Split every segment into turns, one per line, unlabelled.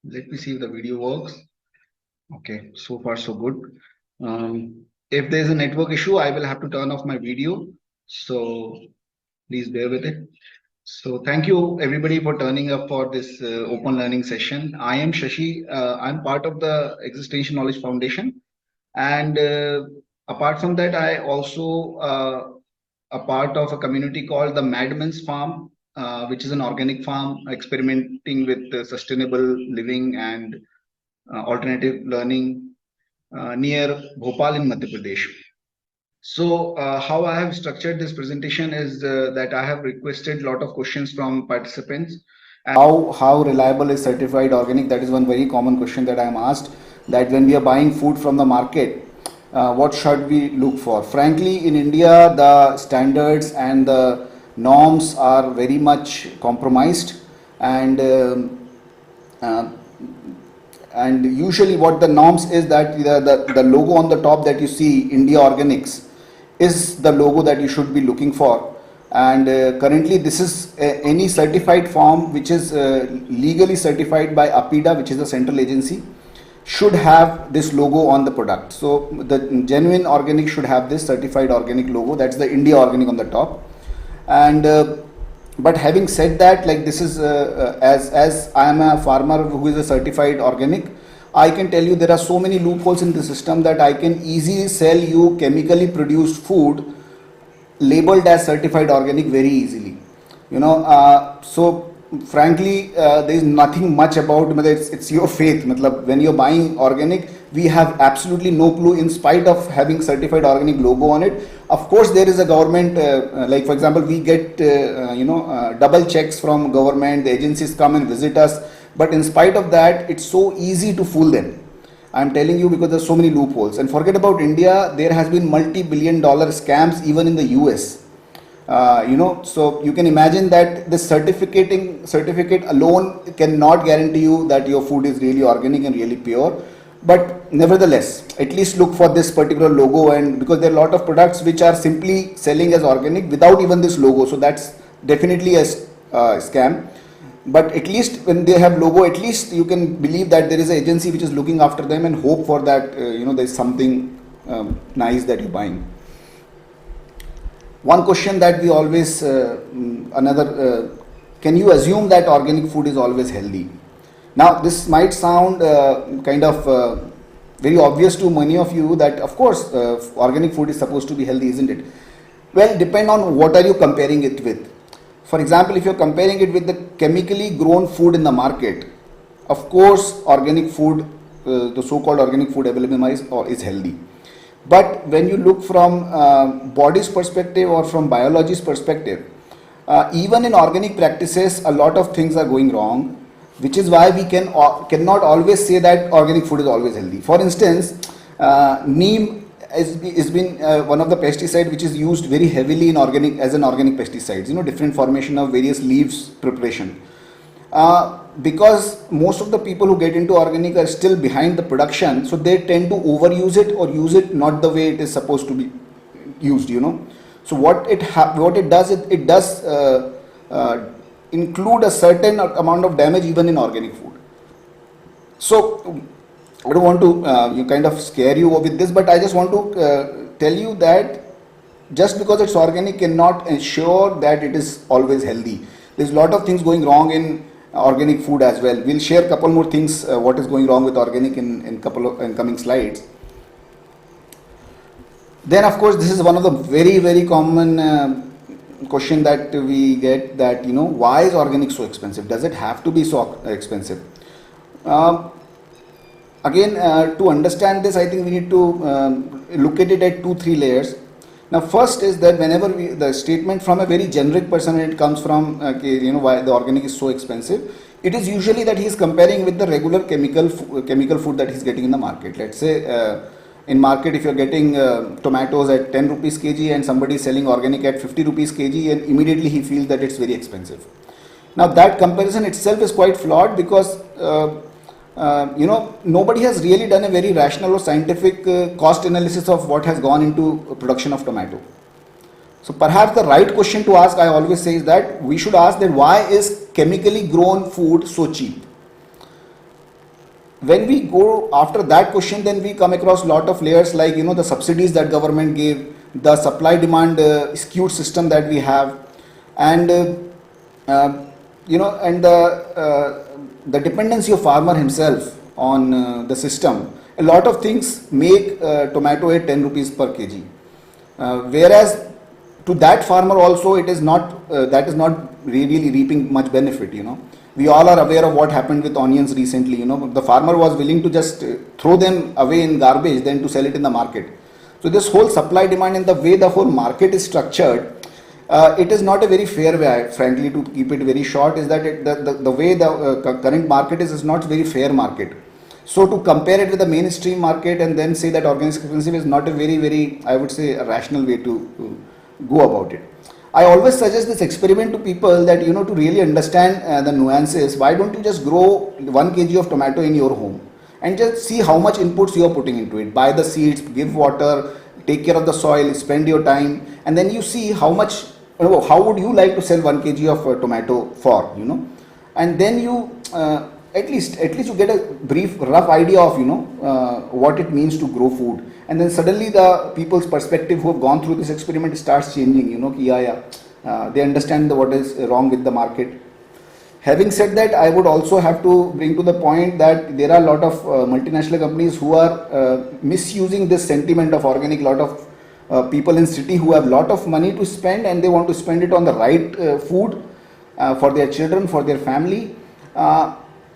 Let me see if the video works. Okay, so far so good. If there's a network issue, I will have to turn off my video. So please bear with it. So thank you everybody for turning up for this open learning session. I am Shashi. I'm part of the Existential Knowledge Foundation. And apart from that, I also a part of a community called the Madman's Farm, which is an organic farm experimenting with sustainable living and alternative learning near Bhopal in Madhya Pradesh. So how I have structured this presentation is that I have requested a lot of questions from participants. How reliable is certified organic? That is one very common question that I am asked. That when we are buying food from the market, what should we look for? Frankly, in India, the standards and the norms are very much compromised, and uh, usually what the norms is that the logo on the top that you see, India Organics, is the logo that you should be looking for. And currently this is any certified farm which is legally certified by APIDA, which is a central agency, should have this logo on the product. So the genuine organic should have this certified organic logo. That's the India Organic on the top. And but having said that, like this is as I am a farmer who is a certified organic, I can tell you there are so many loopholes in the system that I can easily sell you chemically produced food labeled as certified organic very easily. So frankly, there is nothing much about it's your faith. When you're buying organic, we have absolutely no clue, in spite of having certified organic logo on it. Of course, there is a government, like for example, we get double checks from government. The agencies come and visit us, but in spite of that, it's so easy to fool them. I'm telling you, because there's so many loopholes. And forget about India, there has been multi-billion-dollar scams even in the US. So you can imagine that the certificate alone cannot guarantee you that your food is really organic and really pure. But nevertheless, at least look for this particular logo, and because there are a lot of products which are simply selling as organic without even this logo, so that's definitely a scam. But at least when they have logo, at least you can believe that there is an agency which is looking after them, and hope for that there's something nice that you're buying. One question that we always can you assume that organic food is always healthy? Now this might sound kind of very obvious to many of you, that of course organic food is supposed to be healthy, isn't it? Well, depend on what are you comparing it with. For example, if you're comparing it with the chemically grown food in the market, of course organic food, the so-called organic food available is healthy. But when you look from body's perspective or from biology's perspective, even in organic practices, a lot of things are going wrong, which is why we cannot always say that organic food is always healthy. For instance, neem has been one of the pesticides which is used very heavily in as an organic pesticides. Different formation of various leaves preparation. Because most of the people who get into organic are still behind the production, so they tend to overuse it or use it not the way it is supposed to be used. So what it does, it does include a certain amount of damage even in organic food. So I don't want to kind of scare you with this, but I just want to tell you that just because it's organic cannot ensure that it is always healthy. There's a lot of things going wrong in organic food as well. We'll share a couple more things what is going wrong with organic in coming slides. Then of course this is one of the very common question that we get, that why is organic so expensive? Does it have to be so expensive? Again, to understand this, I think we need to look at it at 2-3 layers. Now first is that whenever the statement from a very generic person, when it comes from why the organic is so expensive, it is usually that he is comparing with the regular chemical food that he is getting in the market. Let's say in market, if you are getting tomatoes at 10 rupees kg and somebody is selling organic at 50 rupees kg, and immediately he feels that it's very expensive. Now that comparison itself is quite flawed, because nobody has really done a very rational or scientific cost analysis of what has gone into production of tomato. So perhaps the right question to ask, I always say, is that we should ask that why is chemically grown food so cheap?
when we go after that question, then we come across lot of layers like, the subsidies that government gave, the supply demand skewed system that we have, and and the dependency of farmer himself on the system. A lot of things make tomato at 10 rupees per kg, whereas to that farmer also it is not that is not really reaping much benefit. We all are aware of what happened with onions recently. The farmer was willing to just throw them away in garbage than to sell it in the market. So this whole supply demand and the way the whole market is structured, it is not a very fair way, frankly, to keep it very short, is that the way the current market is not very fair market. So to compare it with the mainstream market and then say that organic is expensive is not a very, I would say, a rational way to go about it. I always suggest this experiment to people that, to really understand the nuances, why don't you just grow 1 kg of tomato in your home and just see how much inputs you are putting into it. Buy the seeds, give water, take care of the soil, spend your time, and then you see how much, how would you like to sell 1 kg of tomato for, and then you at least you get a brief rough idea of what it means to grow food, and then suddenly the people's perspective who have gone through this experiment starts changing. They understand what is wrong with the market. Having said that, I would also have to bring to the point that there are a lot of multinational companies who are misusing this sentiment of organic. Lot of people in city who have lot of money to spend and they want to spend it on the right food for their children, for their family.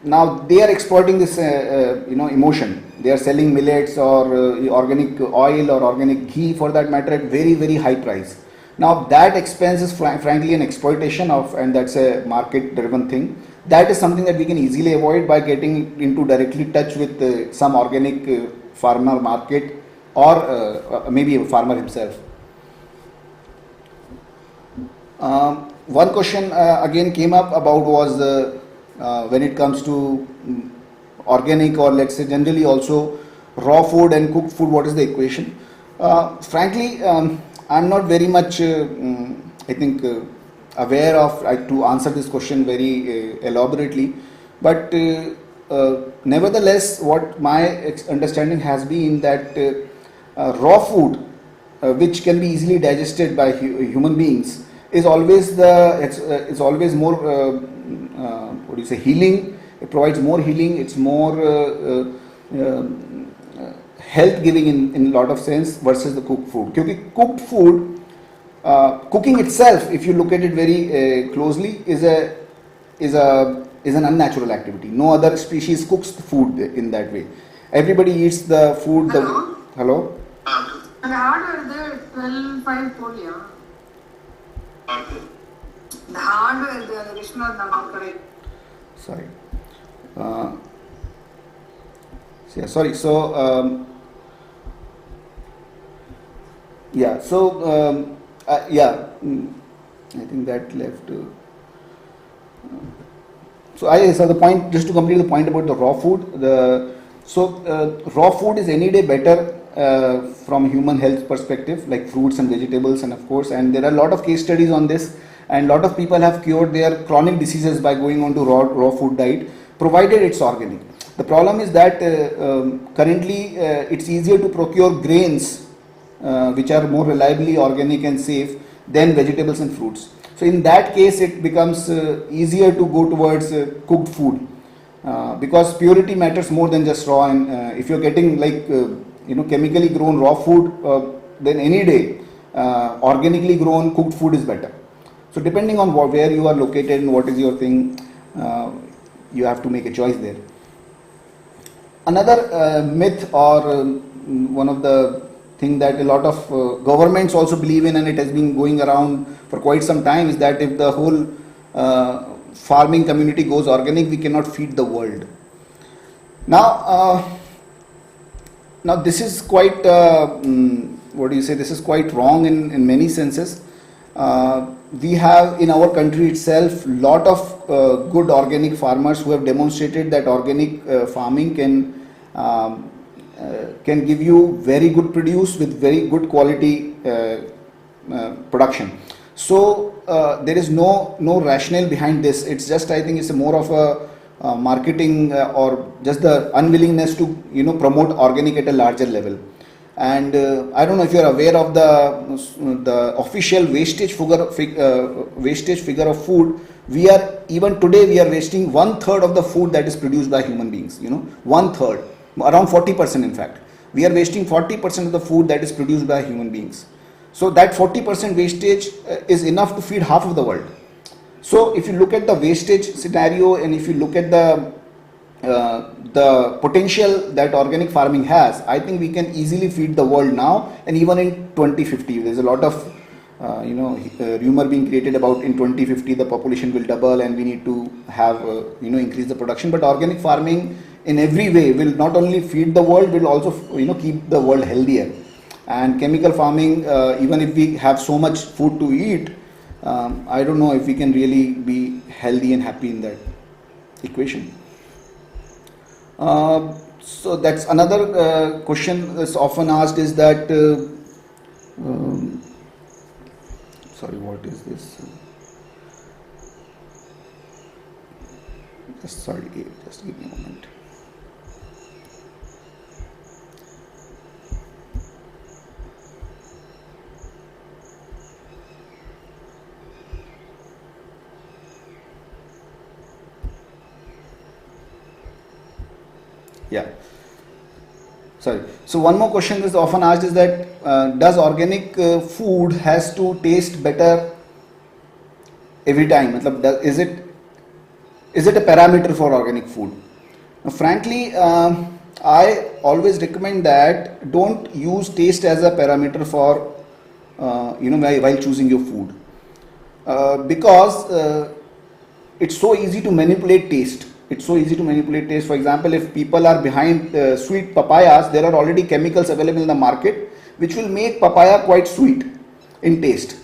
Now they are exploiting this emotion. They are selling millets or organic oil or organic ghee for that matter at very high price. Now that expense is frankly an exploitation of, and that's a market driven thing. That is something that we can easily avoid by getting into directly touch with some organic farmer market or maybe a farmer himself. One question again came up about was when it comes to organic, or let's say generally also raw food and cooked food, what is the equation? Frankly, I'm not very much I think aware of to answer this question very elaborately, but nevertheless what my understanding has been that raw food which can be easily digested by human beings is always it's always more what do you say, healing. It provides more healing, it's more health giving in a lot of sense versus the cooked food. Because cooked food, cooking itself, if you look at it very closely, is an unnatural activity. No other species cooks the food in that way. Everybody eats the food. Hello?
The 12-5 polio. The hardware, the Vishnu correct.
Sorry. Sorry. So yeah. So yeah. I think that left. So the point, just to complete the point about the raw food. Raw food is any day better from human health perspective, like fruits and vegetables, and of course, and there are a lot of case studies on this, and a lot of people have cured their chronic diseases by going on to raw food diet, provided it's organic. The problem is that currently it's easier to procure grains which are more reliably organic and safe than vegetables and fruits. So in that case it becomes easier to go towards cooked food because purity matters more than just raw, and if you're getting like chemically grown raw food, then any day organically grown cooked food is better. So depending on where you are located and what is your thing, you have to make a choice there. Another myth, or one of the thing that a lot of governments also believe in, and it has been going around for quite some time, is that if the whole farming community goes organic, we cannot feed the world. Now this is quite what do you say? This is quite wrong in many senses. We have in our country itself lot of good organic farmers who have demonstrated that organic farming can give you very good produce with very good quality production. So there is no rationale behind this. It's just, I think it's more of a marketing or just the unwillingness to promote organic at a larger level. And I don't know if you are aware of the official wastage figure of food. We are even today we are wasting 1/3 of the food that is produced by human beings. 1/3, around 40% in fact. We are wasting 40% of the food that is produced by human beings. So that 40% wastage is enough to feed half of the world. So if you look at the wastage scenario, and if you look at the potential that organic farming has, I think we can easily feed the world now, and even in 2050. There's a lot of rumor being created about in 2050 the population will double and we need to have increase the production. But organic farming in every way will not only feed the world, will also keep the world healthier. And chemical farming, even if we have so much food to eat, I don't know if we can really be healthy and happy in that equation. So that's another question that's often asked, is that sorry, what is this? Just give me a moment. Yeah. Sorry. So one more question that's often asked is that does organic food has to taste better every time? Is it a parameter for organic food? Now, frankly, I always recommend that don't use taste as a parameter for while choosing your food, because it's so easy to manipulate taste. For example, if people are behind sweet papayas, there are already chemicals available in the market which will make papaya quite sweet in taste,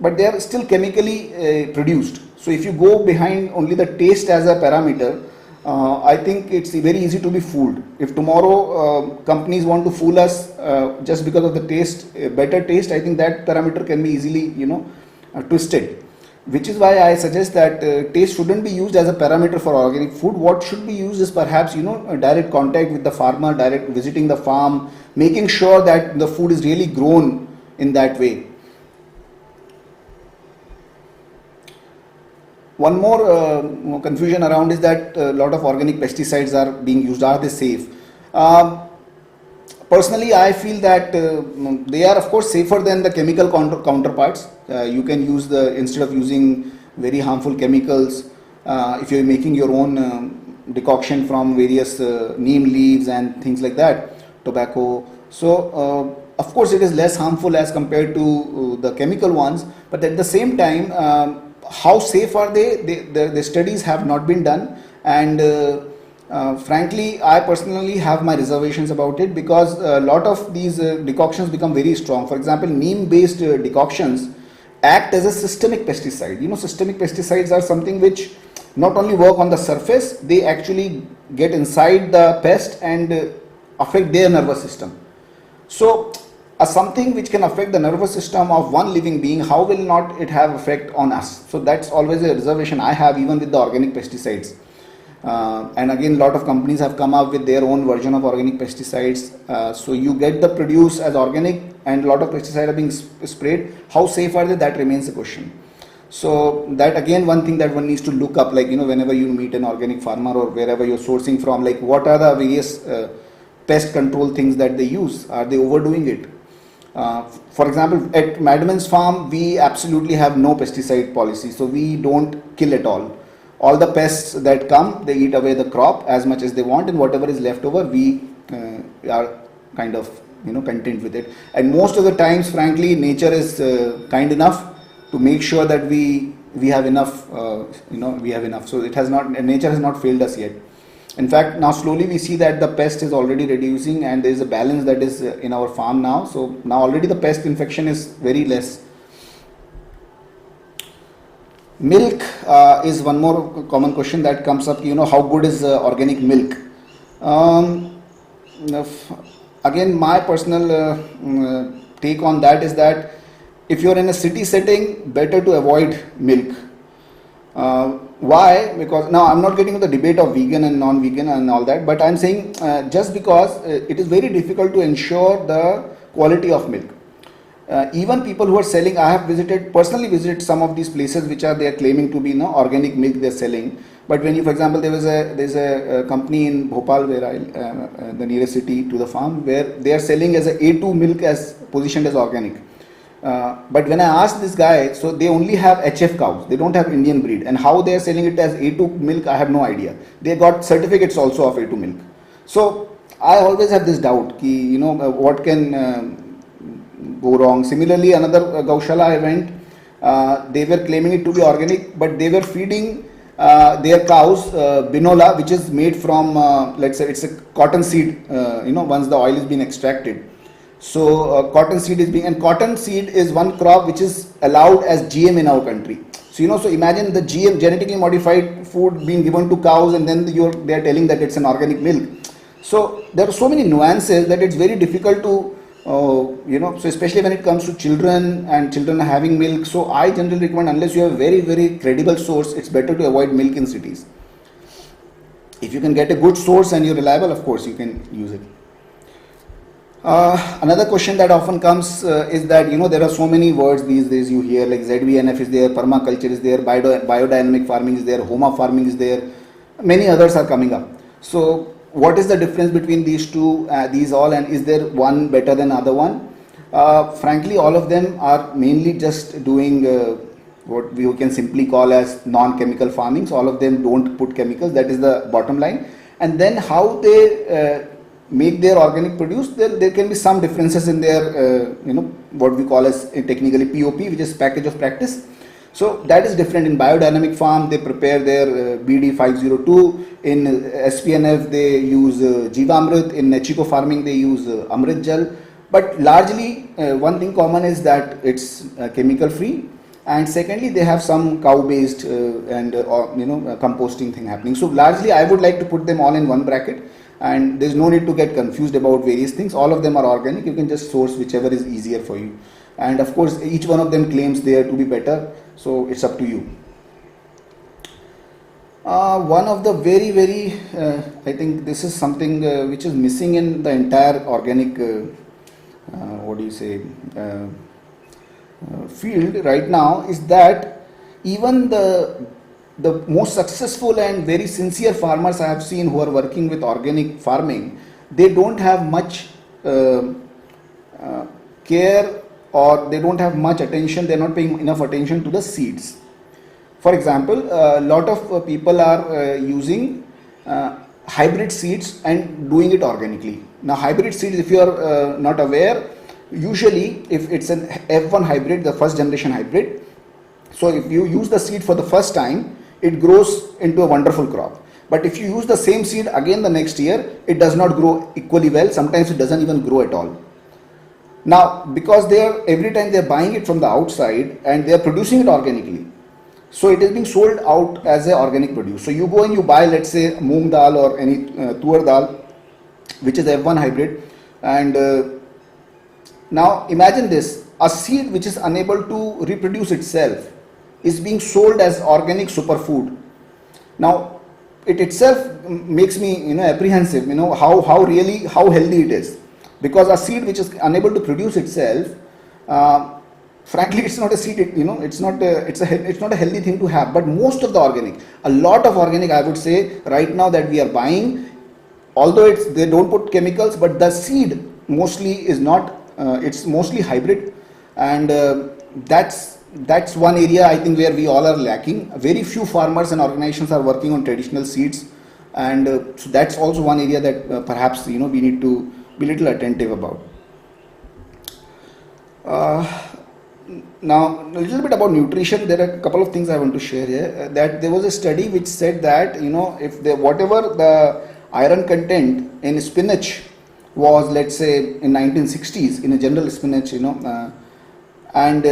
but they are still chemically produced. So if you go behind only the taste as a parameter, I think it's very easy to be fooled. If tomorrow companies want to fool us just because of the taste, better taste, I think that parameter can be easily twisted. Which is why I suggest that taste shouldn't be used as a parameter for organic food. What should be used is perhaps a direct contact with the farmer, direct visiting the farm, making sure that the food is really grown in that way. One more confusion around is that a lot of organic pesticides are being used. Are they safe? Personally, I feel that they are of course safer than the chemical counterparts. You can use instead of using very harmful chemicals, if you're making your own decoction from various neem leaves and things like that, tobacco. So of course it is less harmful as compared to the chemical ones, but at the same time, how safe are they? The studies have not been done, and frankly, I personally have my reservations about it, because a lot of these decoctions become very strong. For example, neem-based decoctions act as a systemic pesticide. Systemic pesticides are something which not only work on the surface, they actually get inside the pest and affect their nervous system. So something which can affect the nervous system of one living being, how will not it have effect on us? So that's always a reservation I have, even with the organic pesticides. And again, a lot of companies have come up with their own version of organic pesticides. So you get the produce as organic, and a lot of pesticides are being sprayed. How safe are they? That remains a question. So that again, one thing that one needs to look up, whenever you meet an organic farmer or wherever you're sourcing from, what are the various pest control things that they use? Are they overdoing it? For example, at Madman's farm, we absolutely have no pesticide policy. So we don't kill at all. All the pests that come, they eat away the crop as much as they want, and whatever is left over, we are kind of content with it. And most of the times, frankly, nature is kind enough to make sure that we have enough. We have enough. So nature has not failed us yet. In fact, now slowly we see that the pest is already reducing, and there is a balance that is in our farm now. So now already the pest infection is very less. Milk is one more common question that comes up. How good is organic milk? Again, my personal take on that is that if you're in a city setting, better to avoid milk. Why? Because now I'm not getting into the debate of vegan and non-vegan and all that, but I'm saying just because it is very difficult to ensure the quality of milk. Even people who are selling, I have personally visited some of these places which are they are claiming to be organic milk they're selling. But when you, for example, there's a company in Bhopal where the nearest city to the farm, where they are selling as a A2 milk as positioned as organic. But when I asked this guy, so they only have HF cows, they don't have Indian breed, and how they are selling it as A2 milk, I have no idea. They got certificates also of A2 milk. So I always have this doubt, ki, what can go wrong. Similarly, another Gaushala I went, they were claiming it to be organic, but they were feeding their cows binola, which is made from, let's say, it's a cotton seed, once the oil is being extracted. So cotton seed is being, and cotton seed is one crop which is allowed as GM in our country. So so imagine the GM, genetically modified food, being given to cows, and then they are telling that it's an organic milk. So there are so many nuances that it's very difficult to so especially when it comes to children and children having milk. So I generally recommend, unless you have a very very credible source, it's better to avoid milk in cities. If you can get a good source and you're reliable, of course you can use it. Another question that often comes is that there are so many words these days you hear, like ZBNF is there, permaculture is there, biodynamic farming is there, Homa farming is there, many others are coming up. So what is the difference between these two, these all, and is there one better than other one? Frankly, all of them are mainly just doing what we can simply call as non-chemical farming. So all of them don't put chemicals, that is the bottom line. And then how they make their organic produce, there can be some differences in their what we call as technically POP, which is package of practice. So that is different. In biodynamic farm they prepare their BD 502, in SPNF they use Jivamrit, in Nechiko farming they use Amrit Jal. But largely one thing common is that it's chemical free, and secondly they have some cow based and composting thing happening. So largely I would like to put them all in one bracket, and there's no need to get confused about various things. All of them are organic. You can just source whichever is easier for you, and of course each one of them claims they are to be better, so it's up to you. One of the very very I think this is something which is missing in the entire organic what do you say field right now, is that even the most successful and very sincere farmers I have seen who are working with organic farming, they don't have much care, or they don't have much attention, they're not paying enough attention to the seeds. For example, a lot of people are using hybrid seeds and doing it organically. Now hybrid seeds, if you are not aware, usually if it's an F1 hybrid, the first generation hybrid, so if you use the seed for the first time, it grows into a wonderful crop. But if you use the same seed again the next year, it does not grow equally well. Sometimes it doesn't even grow at all. Now, because every time they're buying it from the outside and they're producing it organically, so it is being sold out as an organic produce. So you go and you buy, let's say, moong dal or any tur dal, which is F1 hybrid, and now imagine this, a seed which is unable to reproduce itself is being sold as organic superfood. Now it itself makes me apprehensive, how healthy it is, because a seed which is unable to produce itself, frankly it's not a seed, it's not a healthy thing to have. But most of the organic, a lot of organic I would say right now that we are buying, although they don't put chemicals, but the seed mostly is not, it's mostly hybrid, and that's one area I think where we all are lacking. Very few farmers and organizations are working on traditional seeds, and so that's also one area that perhaps we need to be little attentive about. Now a little bit about nutrition. There are a couple of things I want to share here. That there was a study which said that if whatever the iron content in spinach was, let's say in 1960s, in a general spinach, and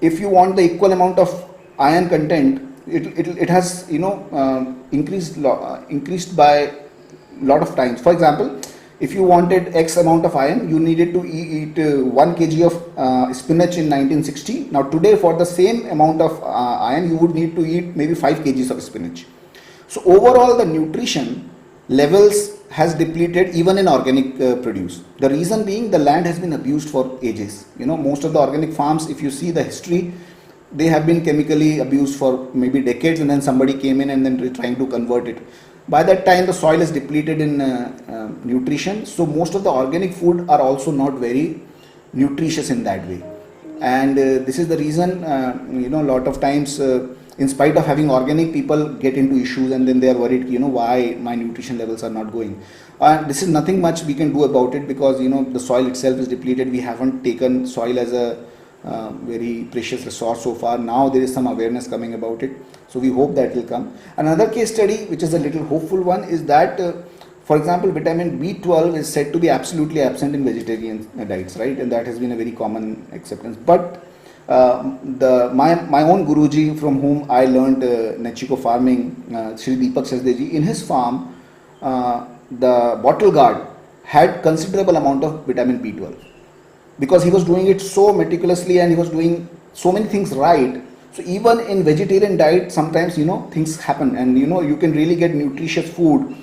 if you want the equal amount of iron content, it has increased by lot of times. For example, if you wanted X amount of iron, you needed to eat 1 kg of spinach in 1960. Now today, for the same amount of iron, you would need to eat maybe 5 kgs of spinach. So overall, the nutrition levels has depleted even in organic produce. The reason being, the land has been abused for ages. Most of the organic farms, if you see the history, they have been chemically abused for maybe decades, and then somebody came in and then trying to convert it. By that time, the soil is depleted in nutrition, so most of the organic food are also not very nutritious in that way. And this is the reason, a lot of times, in spite of having organic, people get into issues, and then they are worried, why my nutrition levels are not going. This is nothing much we can do about it, because the soil itself is depleted. We haven't taken soil as a very precious resource so far. Now there is some awareness coming about it, so we hope that will come. Another case study, which is a little hopeful one, is that for example, vitamin B12 is said to be absolutely absent in vegetarian diets, right? And that has been a very common acceptance. But my own Guruji, from whom I learned Nachiko farming, Shri Deepak Sasdeji, in his farm, the bottle guard had considerable amount of vitamin B12, because he was doing it so meticulously and he was doing so many things right. So even in vegetarian diet, sometimes things happen, and you can really get nutritious food,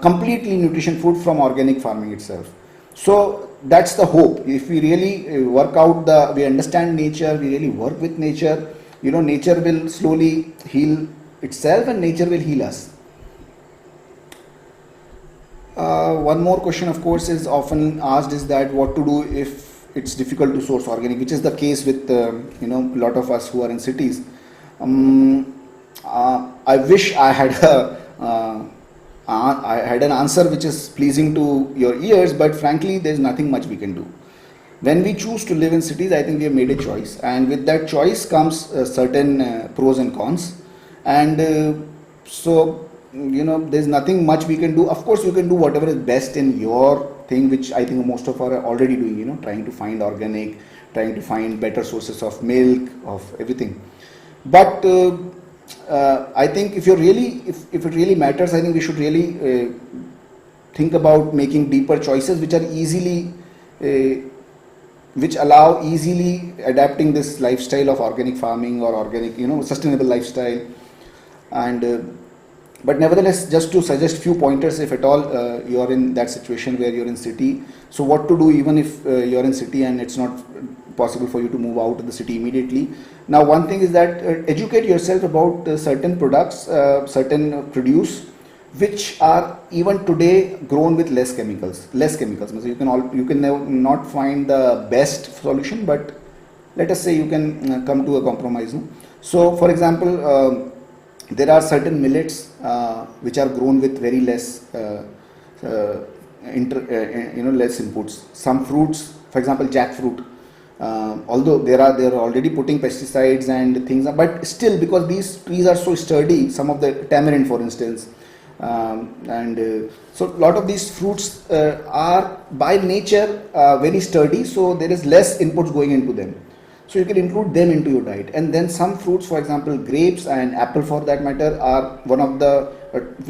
completely nutrition food from organic farming itself. So that's the hope. If we really we understand nature, we really work with nature, nature will slowly heal itself and nature will heal us. One more question, of course, is often asked, is that what to do if it's difficult to source organic, which is the case with a lot of us who are in cities. I wish I had an answer which is pleasing to your ears, but frankly, there's nothing much we can do. When we choose to live in cities, I think we have made a choice, and with that choice comes certain pros and cons, and so there's nothing much we can do. Of course, you can do whatever is best in your thing, which I think most of us are already doing, trying to find organic, trying to find better sources of milk, of everything. But I think if it really matters, I think we should really think about making deeper choices which are which allow easily adapting this lifestyle of organic farming or organic, sustainable lifestyle. And but nevertheless, just to suggest few pointers, if at all you are in that situation where you're in city, so what to do even if you're in city and it's not possible for you to move out of the city immediately. Now, one thing is that educate yourself about certain products, certain produce, which are even today grown with less chemicals. So you can not find the best solution, but let us say you can come to a compromise. No? So, for example, there are certain millets which are grown with very less, less inputs. Some fruits, for example, jackfruit, although they are already putting pesticides and things, but still, because these trees are so sturdy, some of the tamarind, for instance, so a lot of these fruits are by nature very sturdy, so there is less inputs going into them. So you can include them into your diet. And then some fruits, for example, grapes and apple for that matter, are one of the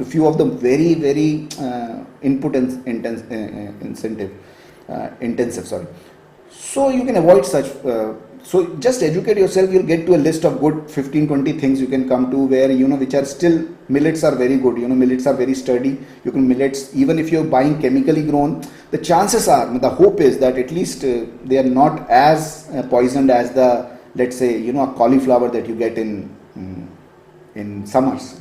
few of them very, very input intensive. Sorry. So you can avoid such. So just educate yourself. You'll get to a list of good 15-20 things you can come to where which are still, millets are very good. Millets are very sturdy. You can millets, even if you're buying chemically grown, the chances are, the hope is that at least they are not as poisoned as the, let's say, a cauliflower that you get in summers.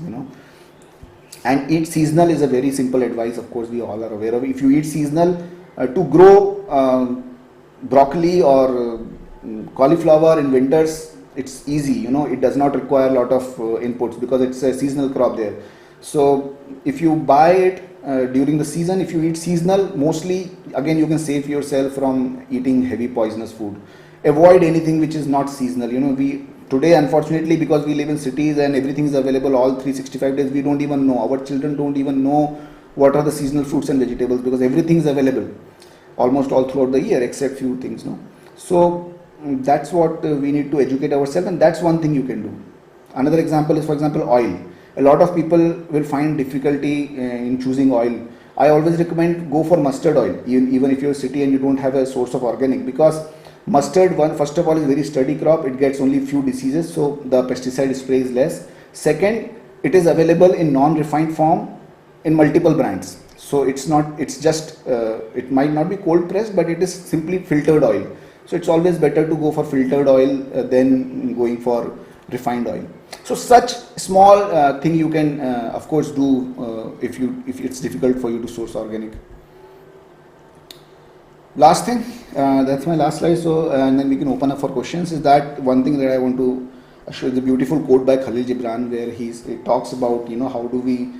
And eat seasonal is a very simple advice. Of course, we all are aware of. If you eat seasonal, to grow broccoli or cauliflower in winters, it's easy. It does not require a lot of inputs because it's a seasonal crop there. So if you buy it during the season, if you eat seasonal, mostly again you can save yourself from eating heavy poisonous food. Avoid anything which is not seasonal. We today, unfortunately, because we live in cities and everything is available all 365 days, we don't even know. Our children don't even know what are the seasonal fruits and vegetables, because everything is available almost all throughout the year except few things. So that's what we need to educate ourselves, and that's one thing you can do. Another example is, for example, oil. A lot of people will find difficulty in choosing oil. I always recommend go for mustard oil, even if you're a city and you don't have a source of organic, because mustard, one, first of all, is very sturdy crop. It gets only few diseases, so the pesticide spray is less. Second, it is available in non-refined form in multiple brands. So it's not, it's just, it might not be cold pressed, but it is simply filtered oil. So it's always better to go for filtered oil than going for refined oil. So such small thing you can of course do if it's difficult for you to source organic. Last thing, that's my last slide. So and then we can open up for questions. Is that one thing that I want to show, the beautiful quote by Khalil Gibran, where he talks about, you know, how do we,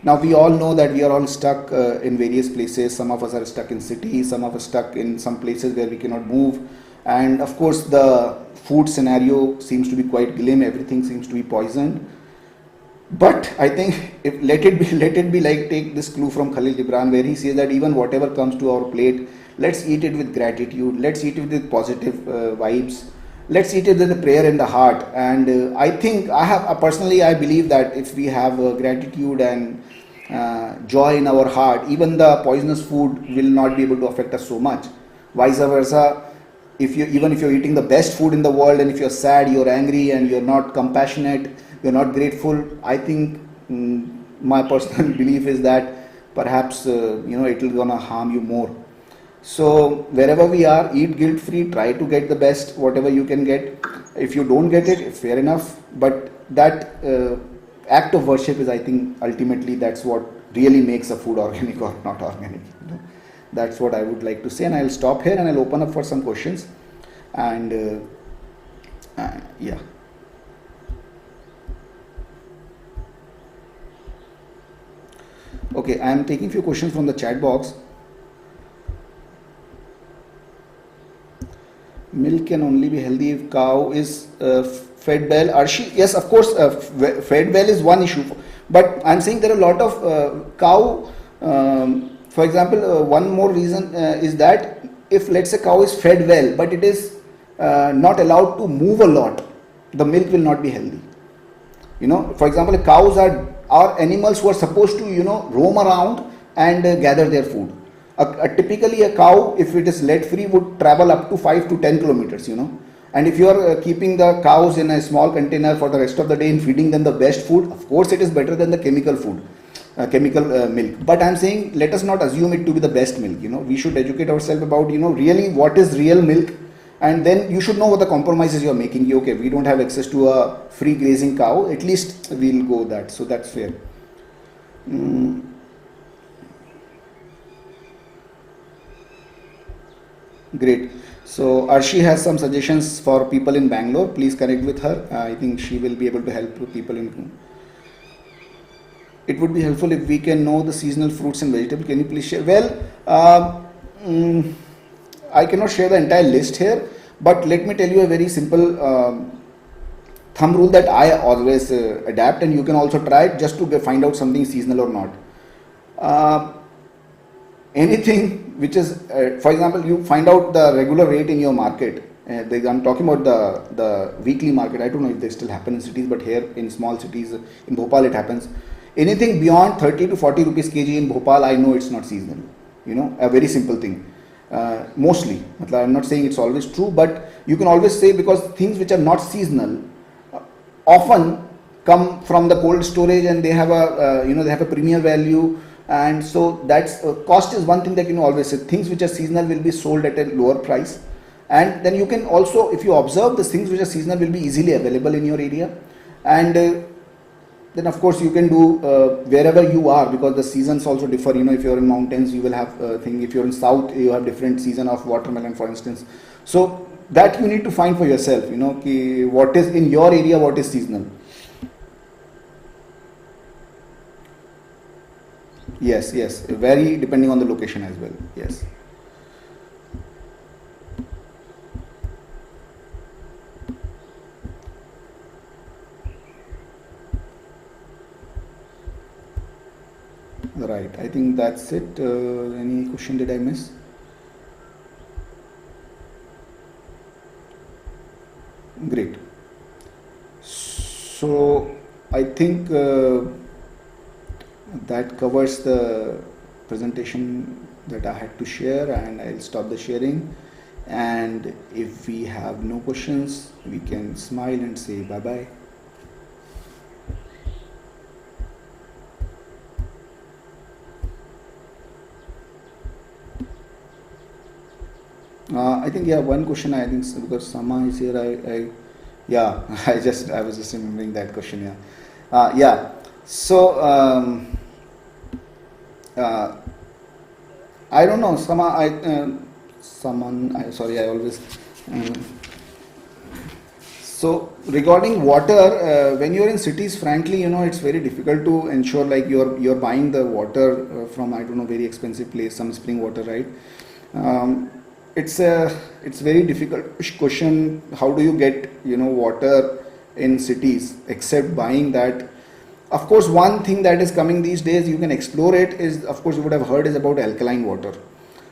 now we all know that we are all stuck in various places. Some of us are stuck in cities, some of us stuck in some places where we cannot move, and of course the food scenario seems to be quite grim. Everything seems to be poisoned. But I think if let it be like, take this clue from Khalil Gibran, where he says that even whatever comes to our plate, let's eat it with gratitude, let's eat it with positive vibes, let's eat it with a prayer in the heart. And I think personally I believe that if we have gratitude and joy in our heart, even the poisonous food will not be able to affect us so much. Vice versa, even if you're eating the best food in the world, and if you're sad, you're angry, and you're not compassionate, you're not grateful, I think my personal belief is that perhaps it will gonna harm you more. So wherever we are, eat guilt free, try to get the best whatever you can get. If you don't get it, fair enough, but that act of worship is, I think, ultimately that's what really makes a food organic or not organic. That's what I would like to say, and I'll stop here and I'll open up for some questions. And yeah. Okay, I am taking few questions from the chat box. Milk can only be healthy if cow is fed well. Arshi, yes, of course, fed well is one issue, but I'm saying there are a lot of cow. For example, one more reason is that if, let's say, cow is fed well, but it is not allowed to move a lot, the milk will not be healthy. For example, cows are animals who are supposed to, roam around and gather their food. Typically, a cow, if it is let free, would travel up to 5 to 10 kilometers, And if you are keeping the cows in a small container for the rest of the day and feeding them the best food, of course, it is better than the chemical food, chemical milk. But I'm saying, let us not assume it to be the best milk. We should educate ourselves about, really what is real milk. And then you should know what the compromises you are making. Okay, we don't have access to a free grazing cow, at least we'll go that. So that's fair. Great. So Arshi has some suggestions for people in Bangalore. Please connect with her. I think she will be able to help people in. It would be helpful if we can know the seasonal fruits and vegetables. Can you please share? Well, I cannot share the entire list here, but let me tell you a very simple thumb rule that I always adapt, and you can also try it just to find out something seasonal or not. Anything which is, for example, you find out the regular rate in your market. I'm talking about the weekly market. I don't know if they still happen in cities, but here in small cities, in Bhopal it happens. Anything beyond 30 to 40 rupees kg in Bhopal, I know it's not seasonal. A very simple thing. Mostly, I'm not saying it's always true, but you can always say, because things which are not seasonal often come from the cold storage, and they have a premier value. And so that's cost is one thing that always say. Things which are seasonal will be sold at a lower price, and then you can also, if you observe, the things which are seasonal will be easily available in your area. And then of course you can do wherever you are, because the seasons also differ. If you're in mountains, you will have thing. If you're in south, you have different season of watermelon, for instance. So that you need to find for yourself. What is in your area, what is seasonal. Yes, vary depending on the location as well. Yes. Right, I think that's it. Any question did I miss? Great. So I think that covers the presentation that I had to share, and I'll stop the sharing. And if we have no questions, we can smile and say bye bye. I think one question, I think because Sama is here, yeah, I was just remembering that question. So I don't know, Sama. Sorry, I always. So regarding water, when you're in cities, frankly, it's very difficult to ensure like you're buying the water from, I don't know, very expensive place, some spring water, right? It's very difficult question. How do you get water in cities except buying that? Of course, one thing that is coming these days, you can explore it, is, of course, you would have heard, is about alkaline water.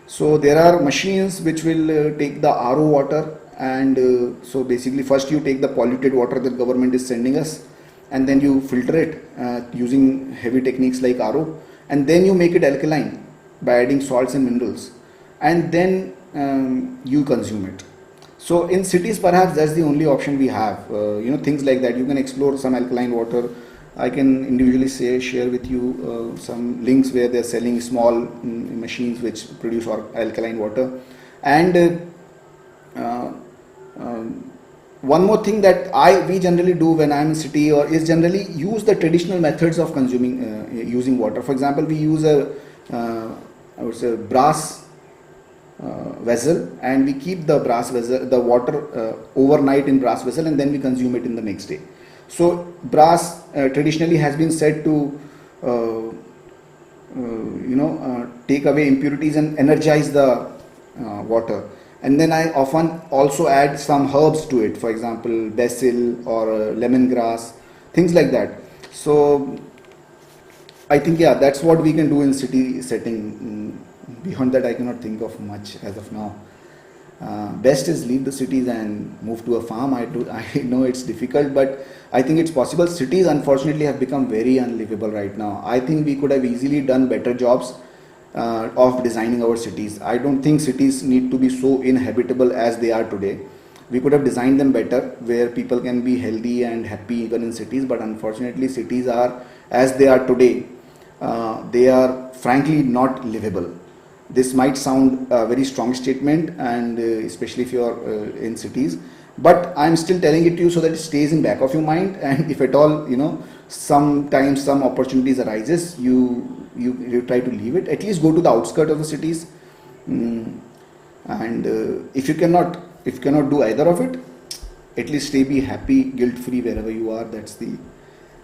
So there are machines which will take the RO water, and so basically first you take the polluted water that government is sending us, and then you filter it using heavy techniques like RO, and then you make it alkaline by adding salts and minerals, and then you consume it. So in cities, perhaps that's the only option we have. Things like that. You can explore some alkaline water. I can individually share with you some links where they're selling small machines which produce alkaline water. And one more thing that we generally do when I'm in city is generally use the traditional methods of consuming using water. For example, we use I would say brass vessel, and we keep the water overnight in brass vessel, and then we consume it in the next day. So brass traditionally has been said to take away impurities and energize the water. And then I often also add some herbs to it, for example basil or lemongrass, things like that. So I think that's what we can do in city setting. Beyond that, I cannot think of much as of now. Best is leave the cities and move to a farm. I know it's difficult, but I think it's possible. Cities unfortunately have become very unlivable right now. I think we could have easily done better jobs of designing our cities. I don't think cities need to be so inhabitable as they are today. We could have designed them better, where people can be healthy and happy even in cities, but unfortunately cities are, as they are today, they are frankly not livable. This might sound a very strong statement, and especially if you are in cities, but I'm still telling it to you so that it stays in back of your mind, and if at all sometimes some opportunities arises, you try to leave it. At least go to the outskirts of the cities, and if you cannot do either of it, at least be happy, guilt free wherever you are. That's the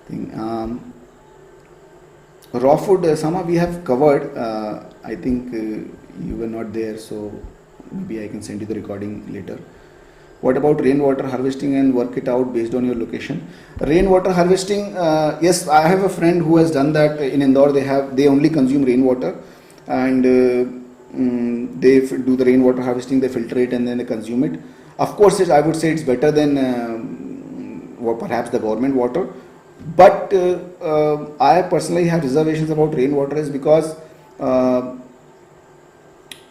thing. Raw food, Sama, we have covered. I think you were not there, so maybe I can send you the recording later. What about rainwater harvesting and work it out based on your location? Rainwater harvesting, yes, I have a friend who has done that in Indore. They only consume rainwater, and they do the rainwater harvesting. They filter it and then they consume it. Of course, I would say it's better than perhaps the government water. But I personally have reservations about rainwater, is because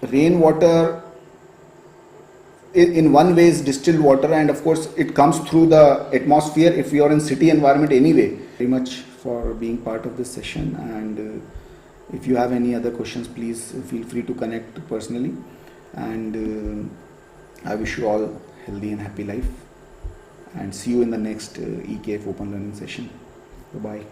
rainwater in one way is distilled water, and of course it comes through the atmosphere if you are in city environment anyway. Very much for being part of this session, and if you have any other questions, please feel free to connect personally, and I wish you all healthy and happy life, and see you in the next EKF Open Learning Session. Bye-bye.